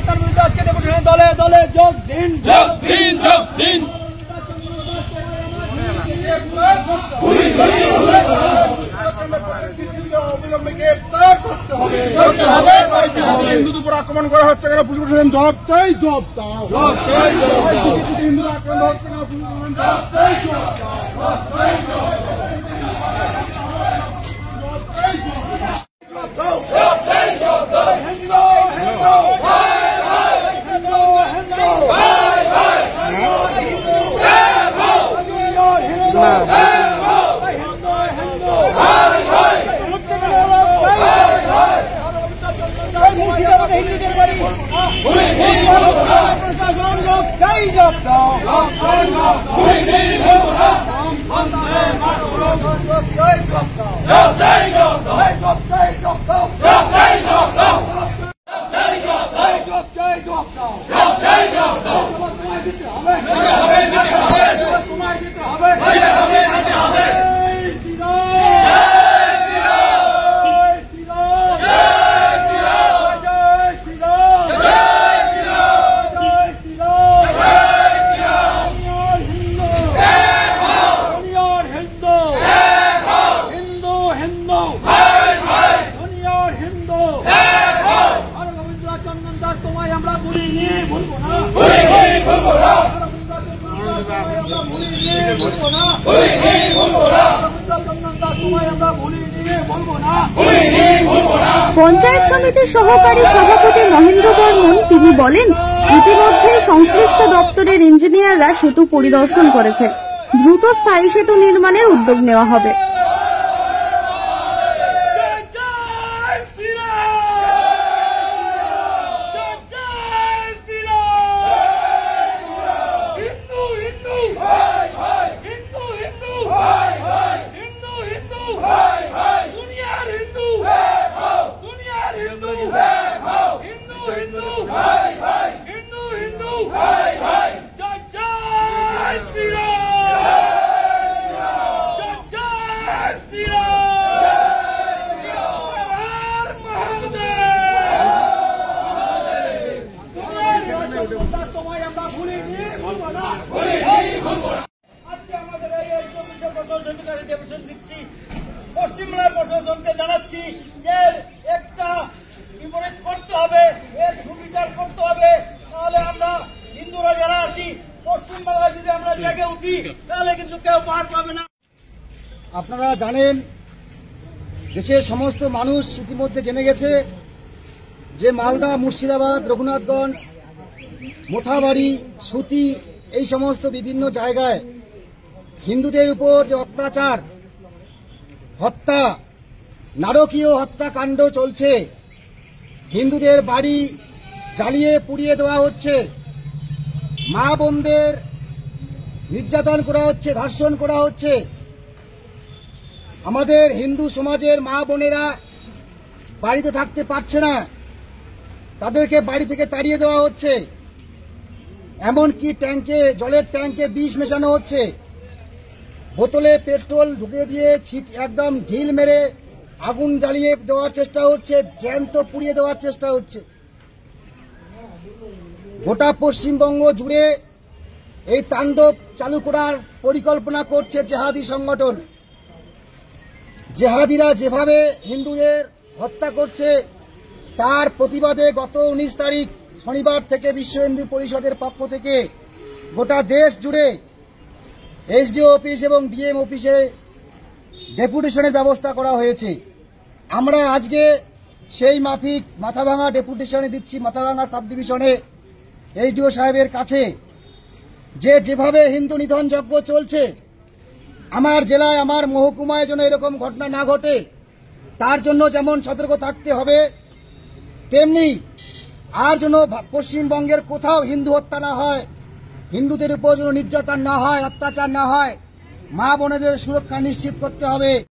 হত্যার বিরুদ্ধে আজকে ডেপুটেশনে দলে দলে যোগ দিন, যোগ দিন, যোগ দিন। অবিলম্বে গ্রেফতার করতে হবে। হিন্দুদের উপর আক্রমণ করা হচ্ছে কেন? পুলিশ প্রশাসন জবাব চাই, জবাব দাও। হিন্দুরা আক্রমণ হচ্ছে কেন? পুলিশ প্রশাসন জবাব চাই, জবাব হিন্দুদের বাড়ি প্রশাসন জবাব চাই, জবাব দাও। পঞ্চায়েত সমিতির সহকারী সভাপতি মহেন্দ্র বর্মন তিনি বলেন, ইতিমধ্যে সংশ্লিষ্ট দপ্তরের ইঞ্জিনিয়াররা সেতু পরিদর্শন করেছে, দ্রুত স্থায়ী সেতু নির্মাণের উদ্যোগ নেওয়া হবে। পশ্চিমবাংলার প্রশাসনকে জানাচ্ছি যে একটা বিপরীত করতে হবে, এর সুবিচার করতে হবে, তাহলে আমরা হিন্দুরা যারা আছি পশ্চিমবাংলায় যদি আমরা জেগে উঠি তাহলে কিন্তু কেউ পার পাবে না। আপনারা জানেন, দেশের সমস্ত মানুষ ইতিমধ্যে জেনে গেছে যে মালদা, মুর্শিদাবাদ, রঘুনাথগঞ্জ, মোথাবাড়ি, সুতি এই সমস্ত বিভিন্ন জায়গায় হিন্দুদের উপর যে অত্যাচার, হত্যা, নারকীয় হত্যাকাণ্ড চলছে, হিন্দুদের বাড়ি জ্বালিয়ে পুড়িয়ে দেওয়া হচ্ছে, মা বোনদের নির্যাতন করা হচ্ছে, ধর্ষণ করা হচ্ছে। আমাদের হিন্দু সমাজের মা বোনেরা বাড়িতে থাকতে পারছে না, তাদেরকে বাড়ি থেকে তাড়িয়ে দেওয়া হচ্ছে, এমনকি ট্যাঙ্কে, জলের ট্যাঙ্কে বিষ মেশানো হচ্ছে, বোতলে পেট্রোল ঢুকে দিয়ে একদম ঢিল মেরে আগুন জ্বালিয়ে দেওয়ার চেষ্টা হচ্ছে, জ্যান্ত পুড়িয়ে দেওয়ার চেষ্টা হচ্ছে। গোটা পশ্চিমবঙ্গ জুড়ে এই তাণ্ডব চালু করার পরিকল্পনা করছে জেহাদি সংগঠন। জেহাদিরা যেভাবে হিন্দুদের হত্যা করছে তার প্রতিবাদে গত 19 তারিখ শনিবার থেকে বিশ্ব হিন্দু পরিষদের পক্ষ থেকে গোটা দেশ জুড়ে এসডিও অফিস এবং ডিএম অফিসে ডেপুটেশনের ব্যবস্থা করা হয়েছে। আমরা আজকে সেই মাফিক মাথাভাঙা ডেপুটেশনে দিচ্ছি, মাথাভাঙা সাব ডিভিশনে এসডিও সাহেবের কাছে, যেভাবে হিন্দু নিধন যজ্ঞ চলছে আমার জেলায়, আমার মহকুমায় যেন এরকম ঘটনা না ঘটে, তার জন্য যেমন সতর্ক থাকতে হবে, তেমনি আর যেন পশ্চিমবঙ্গের কোথাও হিন্দু হত্যা না হয়, হিন্দুদের উপর যেন নির্যাতন না হয়, অত্যাচার না হয়, মা বোনেদের সুরক্ষা নিশ্চিত করতে হবে।